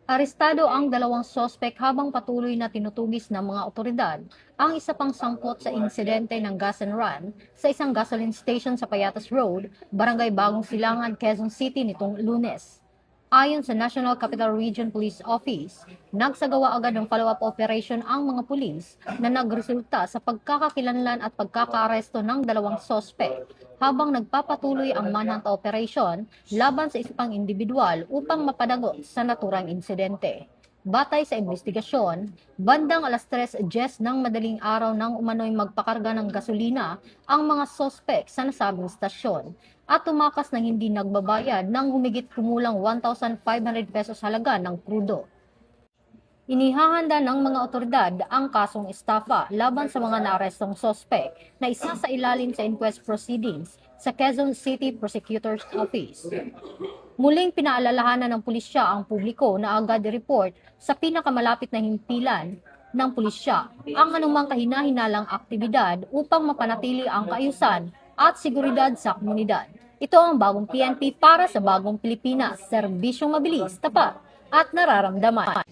Arestado ang dalawang sospek habang patuloy na tinutugis ng mga otoridad ang isa pang sangkot sa insidente ng gas and run sa isang gasoline station sa Payatas Road, Barangay Bagong Silangan, Quezon City nitong Lunes. Ayon sa National Capital Region Police Office, nagsagawa agad ng follow-up operation ang mga pulis na nagresulta sa pagkakakilanlan at pagkakaaresto ng dalawang sospek habang nagpapatuloy ang manhunt operation laban sa isang individual upang mapadagot sa naturang insidente. Batay sa investigasyon, bandang alas 3:10 ng madaling araw nang umano'y magpakarga ng gasolina ang mga sospek sa nasabing stasyon at tumakas ng hindi nagbabayad ng humigit kumulang 1,500 pesos halaga ng krudo. Inihahanda ng mga otoridad ang kasong estafa laban sa mga naarestong sospek na isa sa ilalim sa inquest proceedings sa Quezon City Prosecutor's Office. Muling pinaalalahanan ng pulisya ang publiko na agad i-report sa pinakamalapit na himpilan ng pulisya ang anumang kahina-hinalang aktibidad upang mapanatili ang kaayusan at seguridad sa komunidad. Ito ang bagong PNP para sa bagong Pilipinas, serbisyong mabilis, tapat at nararamdaman.